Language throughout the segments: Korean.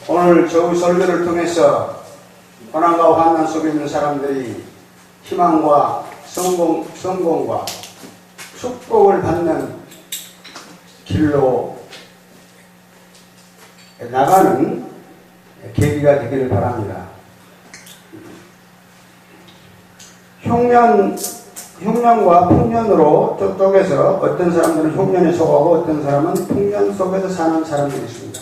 오늘 저희 설교를 통해서 고난과 환난 속에 있는 사람들이 희망과 성공과 축복을 받는 길로 나가는 계기가 되기를 바랍니다. 흉년과 풍년으로 쪼개서 어떤 사람들은 흉년에 속하고 어떤 사람은 풍년 속에서 사는 사람들이 있습니다.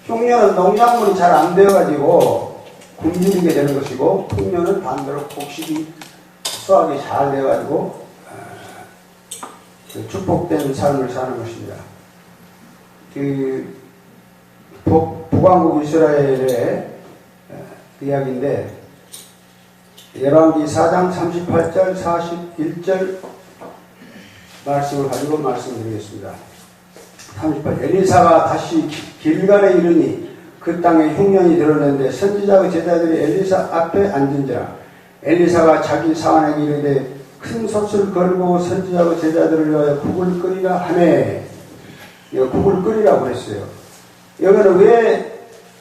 흉년은 농작물이 잘 안 되어가지고 굶주리게 되는 것이고, 풍년은 반대로 곡식이 수확이 잘 되어가지고 축복된 삶을 사는 것입니다. 북왕국 이스라엘의 이야기인데, 열왕기 4장 38절 41절 말씀을 가지고 말씀드리겠습니다. 38. 엘리사가 다시 길갈에 이르니 그 땅에 흉년이 들었는데 선지자의 제자들이 엘리사 앞에 앉은지라. 엘리사가 자기 사환에게 이르되 큰 솥을 걸고 선지자의 제자들을 위하여 국을 끓이라 하매, 국을 끓이라고 그랬어요. 여기는 왜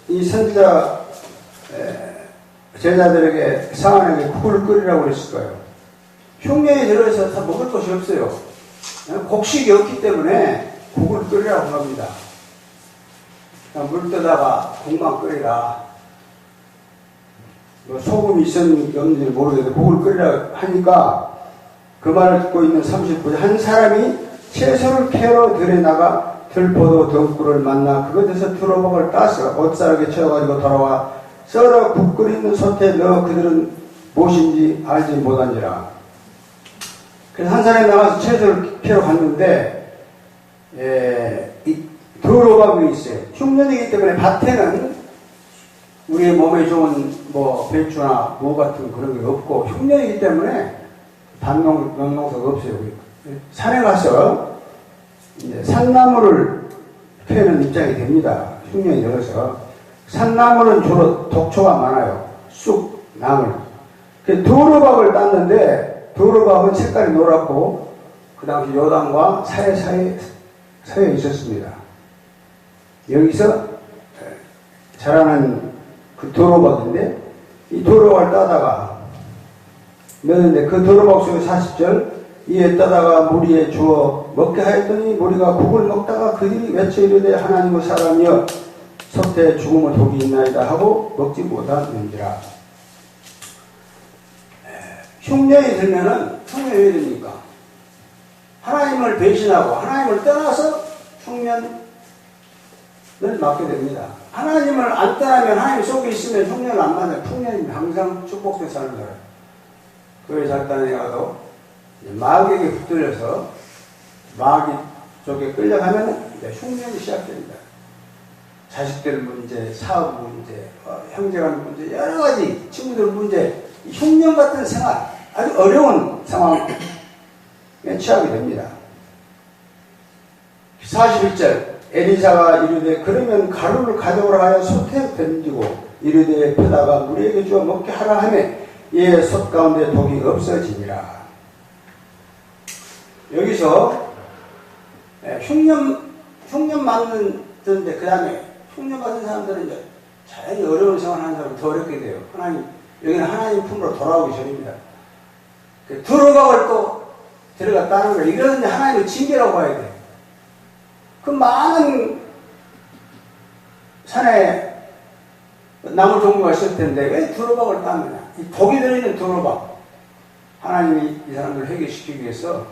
이 선지자 제자들에게 사환에게 국을 끓이라고 그랬을까요? 흉년이 들어서 다 먹을 것이 없어요. 곡식이 없기 때문에 국을 끓이라고 합니다. 물 떠다가 국만 끓이라. 소금이 있었는지 없는지 모르겠는데 국을 끓이라 하니까 그 말을 듣고 있는 30분 한 사람이 채소를 캐러 들에 나가 들포도 덩굴을 만나 그것에서 두루박을 따서 옷사락에 채워가지고 돌아와 썰어 국 끓이는 솥에 넣어 그들은 무엇인지 알지 못한지라. 그래서 한 사람이 나가서 채소를 캐러 갔는데 이 두루박이 있어요. 흉년이기 때문에 밭에는 우리의 몸에 좋은 배추나 무 같은 그런 게 없고, 흉년이기 때문에 밭농사가 없어요. 산에 가서 이제 산나물을 캐는 입장이 됩니다. 흉년이 들어서. 산나물은 주로 독초가 많아요. 쑥, 나물. 두루박을 땄는데, 두루박은 색깔이 노랗고, 그 당시 요단과 사이에 있었습니다. 여기서 자라는 그 두루박인데, 이 두루박을 따다가 넣었는데, 그 두루박 속에 40절, 이에 따다가 무리에 주어 먹게 하였더니 무리가 국을 먹다가 그들이 외쳐 이르되 하나님의 사람이여 솥에 죽음의 독이 있나이다 하고 먹지 못하는지라. 흉년이 들면은, 흉년이 왜 됩니까? 하나님을 배신하고 하나님을 떠나서 흉년을 맞게 됩니다. 하나님을 안 떠나면, 하나님 속에 있으면 흉년을 안 맞아요. 풍년이 항상 축복된 사는 거예요. 교회 잘 다녀가도 마귀에게 붙들려서 마귀 쪽에 끌려가면 흉년이 시작됩니다. 자식들 문제, 사업 문제, 형제간 문제, 여러 가지 친구들 문제, 흉년 같은 생활, 아주 어려운 상황에 취하게 됩니다. 41절, 엘리사가 이르되 그러면 가루를 가져오라 하여 솥에 던지고 이르되 펴다가 무리에게 주어 먹게 하라 하매 이에 솥 가운데 독이 없어지니라. 여기서 흉년 맞는데, 그 다음에 흉년 받은 사람들은 이제 자연히 어려운 생활하는 사람은 더 어렵게 돼요. 여기는 하나님 품으로 돌아오기 전입니다. 두루박을 또 들어갔다는 거예요. 이거는 하나님의 징계라고 봐야 돼요. 그 많은 산에 나무 종류가 있을 텐데 왜 두루박을 땄느냐. 이 독이 들어있는 두루박. 하나님이 이 사람들을 회개시키기 위해서,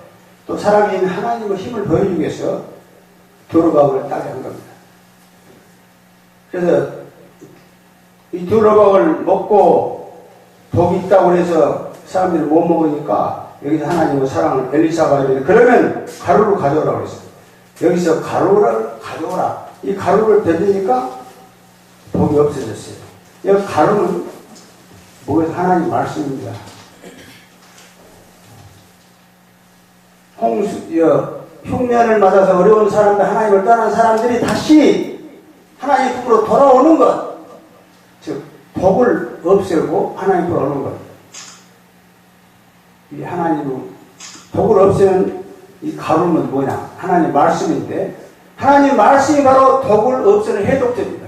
또 살아계신 하나님의 힘을 보여주기 위해서 두루박을 따게 한 겁니다. 그래서 이 두루박을 먹고 독이 있다고 해서 사람들이 못 먹으니까 여기서 하나님의 사랑을 엘리사가 이르되 그러면 가루를 가져오라고 그랬어요. 여기서 가루를 가져오라. 이 가루를 던지니까 독이 없어졌어요. 이 가루는 뭐에서 하나님 말씀입니다. 흉년을 맞아서 어려운 사람들, 하나님을 떠난 사람들이 다시 하나님 품으로 돌아오는 것, 즉 독을 없애고 하나님 품으로 오는 것. 이 하나님은 독을 없애는 이 가루는 뭐냐? 하나님 말씀인데, 하나님 말씀이 바로 독을 없애는 해독제입니다.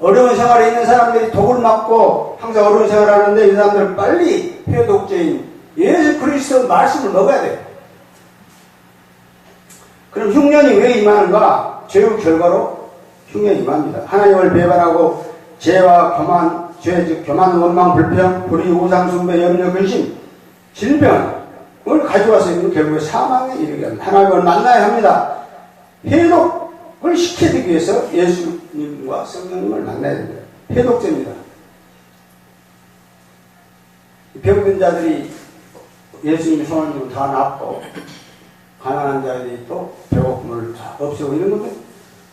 어려운 생활에 있는 사람들이 독을 맞고 항상 어려운 생활을 하는데 이 사람들은 빨리 해독제인 예수 그리스도 말씀을 먹어야 돼요. 그럼 흉년이 왜 임하는가? 죄의 결과로 흉년이 임합니다. 하나님을 배반하고 죄와 교만, 죄 즉 교만, 원망, 불평, 불의, 우상 숭배, 염려, 근심, 질병을 가져와서 있는 결국에 사망에 이르게 합니다. 하나님을 만나야 합니다. 해독을 시켜주기 위해서 예수님과 성령님을 만나야 됩니다. 해독제입니다. 병든 자들이 예수님의 손을 들고 다 낫고 가난한 자들이 또 배고픔을 다 없애고 이런 것들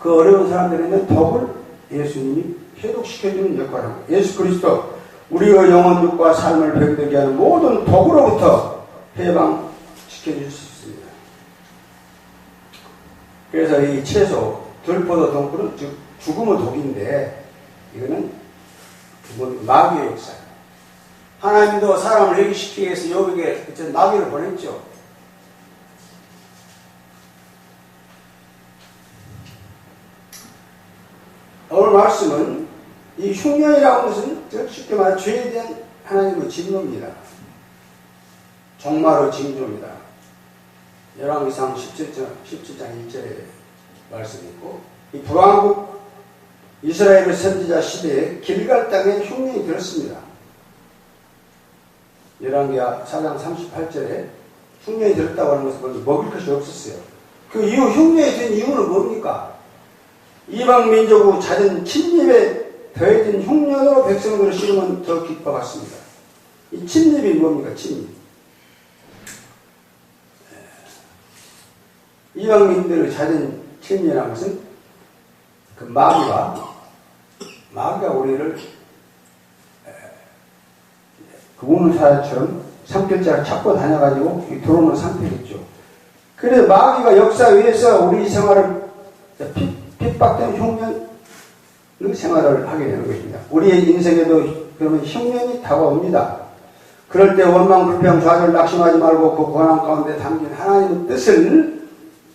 그 어려운 사람들에는 독을 예수님이 해독시켜주는 역할을 합니다. 예수 그리스도 우리의 영혼, 육과 삶을 병들게 하는 모든 독으로부터 해방시켜줄 수 있습니다. 그래서 이 채소, 들포도 동굴은 즉 죽음의 독인데 이거는 마귀의 역사예요. 하나님도 사람을 회개시키기 위해서 욥에게 마귀를 보냈죠. 오늘 말씀은 이 흉년이라는 것은 쉽게 말해 죄에 대한 하나님의 진노입니다. 종말의 징조입니다. 열왕기상 17장 1절에 말씀이 있고 이 북왕국 이스라엘의 선지자 시대에 길갈 땅에 흉년이 들었습니다. 열왕기하 4장 38절에 흉년이 들었다고 하는 것은 먹을 것이 없었어요. 그 이후 흉년이 된 이유는 뭡니까? 이방 민족의 잦은 침입에 더해진 흉년으로 백성들을 씨름은 더 기뻐갔습니다. 이 침입이 뭡니까? 침입. 이방민들의 잦은 침입이라는 것은 그 마귀가 우리를 그 우는 사자처럼 삼겹살을 잡고 다녀가지고 들어오는 상태겠죠. 그래서 마귀가 역사 위에서 우리 생활을 핍박된 흉년의 생활을 하게 되는 것입니다. 우리의 인생에도 그러면 흉년이 다가옵니다. 그럴 때 원망, 불평, 좌절, 낙심하지 말고 그 고난 가운데 담긴 하나님의 뜻을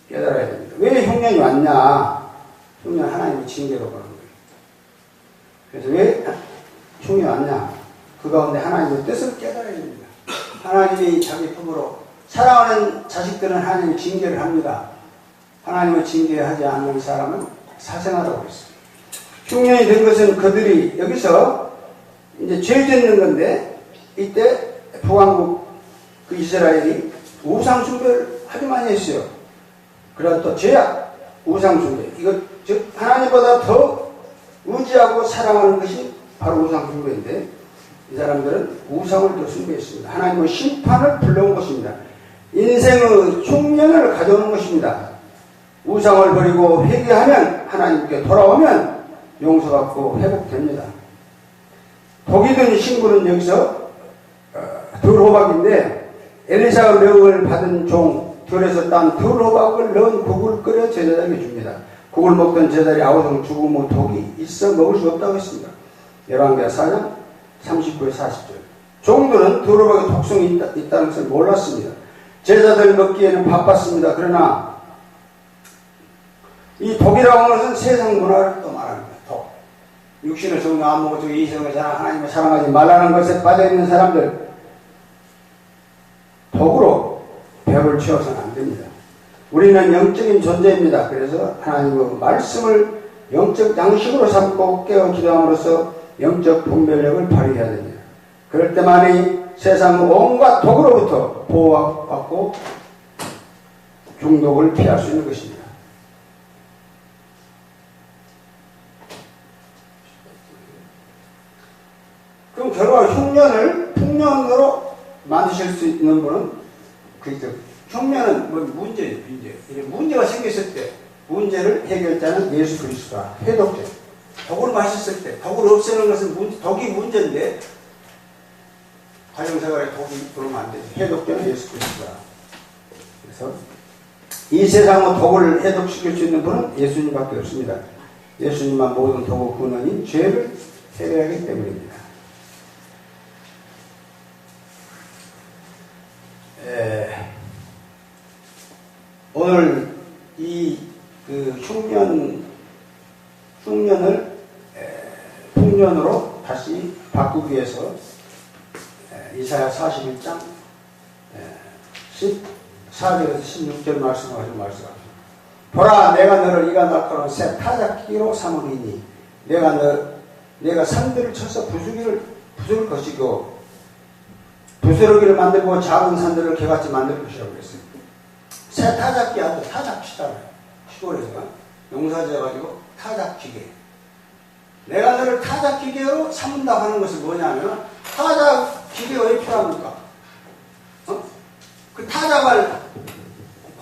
깨달아야 됩니다. 왜 흉년이 왔냐? 흉년 하나님의 징계로 보는 거예요. 그래서 왜 흉년이 왔냐? 그 가운데 하나님의 뜻을 깨달아야 됩니다. 하나님이 자기 품으로 사랑하는 자식들은 하나님의 징계를 합니다. 하나님의 징계하지 않는 사람은 사생하라고 했습니다. 흉년이 된 것은 그들이 여기서 이제 죄 짓는 건데 이때 북왕국 그 이스라엘이 우상숭배를 아주 많이 했어요. 그러다 또 죄악, 우상숭배. 이거 즉 하나님보다 더 의지하고 사랑하는 것이 바로 우상숭배인데 이 사람들은 우상을 더 숭배했습니다. 하나님의 심판을 불러온 것입니다. 인생의 흉년을 가져오는 것입니다. 우상을 버리고 회개하면 하나님께 돌아오면 용서받고 회복됩니다. 독이 든 신부는 여기서 들호박인데 엘리사의 명을 받은 종 들에서 딴 들호박을 넣은 국을 끓여 제자들에게 줍니다. 국을 먹던 제자들이 아우성 죽음의 독이 있어 먹을 수 없다고 했습니다. 열왕기하 4장 39에 40절. 종들은 들호박의 독성이 있다는 것을 몰랐습니다. 제자들 먹기에는 바빴습니다. 그러나 이 독이라고 하는 것은 세상 문화를 또 말합니다. 독. 육신을 속여 안 먹고 이성을 사랑, 하나님을 사랑하지 말라는 것에 빠져있는 사람들 독으로 배를 채워서는 안 됩니다. 우리는 영적인 존재입니다. 그래서 하나님의 말씀을 영적 양식으로 삼고 깨어 기도함으로써 영적 분별력을 발휘해야 됩니다. 그럴 때만이 세상 온갖 독으로부터 보호받고 중독을 피할 수 있는 것입니다. 그럼 결과 흉년을 풍년으로 만드실 수 있는 분은 흉년은 뭐 문제예요. 문제가 생겼을 때 문제를 해결자는 예수 그리스도가 해독제. 독을 마셨을 때 독을 없애는 것은 독이 문제인데 가정생활에 독이 들어오면 안 되죠. 해독제는 예수 그리스도다. 그래서 이 세상의 독을 해독시킬 수 있는 분은 예수님밖에 없습니다. 예수님만 모든 독의 근원인 죄를 해결하기 때문입니다. 오늘 이 흉년을 풍년으로 다시 바꾸기 위해서 이사야 41장 14절에서 16절 말씀을 가지고 말씀합니다. 보라, 내가 너를 이가 날카로운 새 타작기로 삼으리니 내가 산들을 쳐서 부술 것이고 부스러기를 만들고 작은 산들을 개같이 만들 것이라고 그랬어요. 새 타작기 아주 타작치잖아요. 시골에서 용사지어가지고 타작기계. 내가 너를 타작기계로 삼는다 하는 것은 뭐냐면 타작기계가 왜 필요합니까? 그 타작할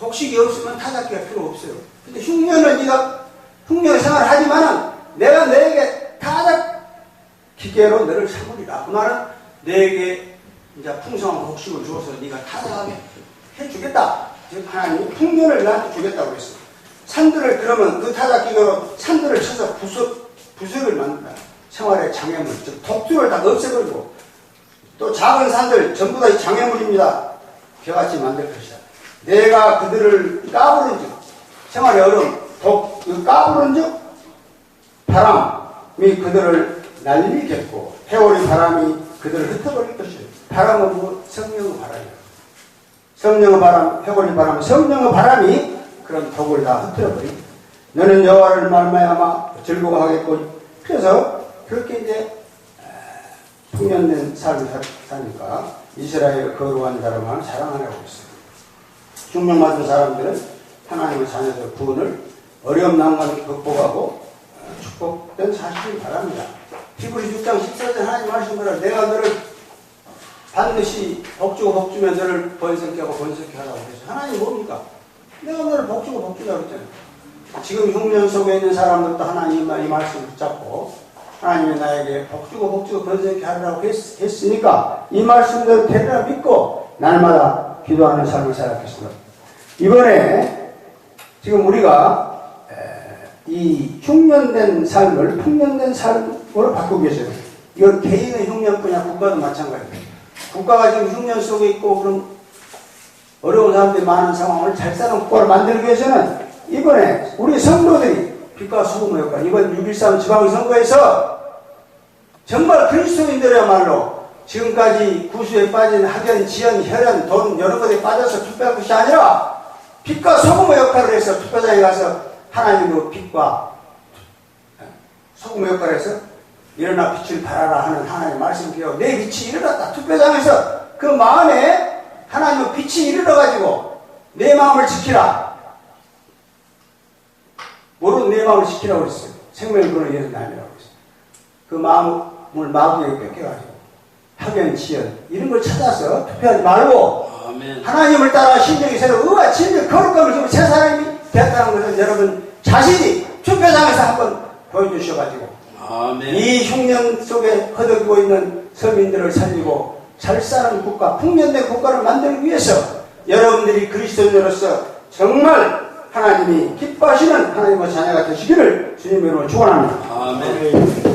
곡식이 없으면 타작기가 필요 없어요. 근데 흉년은 네가 흉년 생활을 하지만은 내가 너에게 타작기계로 너를 삼으리라. 그 말은 너에게 이제 풍성한 곡식을 주어서 네가 타작하게 해주겠다. 즉 하나님이 풍년을 나한테 주겠다고 그랬어요. 산들을 그러면 그 타작기계로 산들을 쳐서 부석을 만든다. 생활의 장애물, 즉 독주를 다 없애버리고 또 작은 산들 전부 다 장애물입니다. 개같이 만들 것이다. 내가 그들을 까부른즉 생활의 얼음, 까부른즉 바람이 그들을 날리겠고 해오리 바람이 그들을 흩어버릴 것이다. 바람은 뭐 성령의 바람이야. 성령의 바람, 해오리 바람, 성령의 바람이 그런 독을 다 흩어버리고 너는 여호와를 말미암아 즐거워하겠고. 그래서 그렇게 이제 풍년된 삶을 사니까 이스라엘 거룩한 자로만 사랑하라고 했어요. 흉년맞은 사람들은 하나님의 자녀들 구원을 어려움 난관을 극복하고 축복된 사실을 바랍니다. 히브리 6장 14절 하나님 말씀대로 내가 너를 반드시 복주고 복주면 너를 번성케 하고 번성케 하라고 해서 하나님 뭡니까? 내가 너를 복주고 복주라고 했잖아요. 지금 흉년 속에 있는 사람들도 하나님 이 말씀을 붙잡고 하나님이 나에게 복주고 번성케 하라고 했으니까 이 말씀대로 되리라 믿고 날마다 기도하는 삶을 살았겠습니다. 이번에 지금 우리가 이 흉년된 삶을 풍년된 삶으로 바꾸기 위해서 이건 개인의 흉년뿐이 아니라 국가도 마찬가지입니다. 국가가 지금 흉년 속에 있고 그런 어려운 사람들이 많은 상황을 잘 사는 국가를 만들기 위해서는 이번에 우리 성도들이 빛과 소금의 역할, 이번 6.13 지방선거에서 정말 그리스도인들이야말로 지금까지 구수에 빠진 학연, 지연, 혈연, 돈 여러 것에 빠져서 투표할 것이 아니라 빛과 소금의 역할을 해서 투표장에 가서 하나님의 빛과 소금의 역할을 해서 일어나 빛을 발하라 하는 하나님의 말씀이요. 내 빛이 일어났다. 투표장에서 그 마음에 하나님의 빛이 일어나가지고 내 마음을 지키라. 모르는 내 마음을 지키라고 그랬어요. 생명을 그런 예수 남이라고 그랬어요. 그 마음을 마귀에게 뺏겨가지고 학연, 지연 이런 걸 찾아서 투표하지 말고 아멘. 하나님을 따라 신령이 새로 의와 진리 거룩함을 지고 새 사람이 되었다는 것을 여러분 자신이 투표장에서 한번 보여주셔가지고 아멘. 이 흉년 속에 허덕이고 있는 서민들을 살리고 잘 사는 국가, 풍년된 국가를 만들기 위해서 여러분들이 그리스도인으로서 정말 하나님이 기뻐하시는 하나님의 자녀가 되시기를 주님으로 축원합니다. 아멘.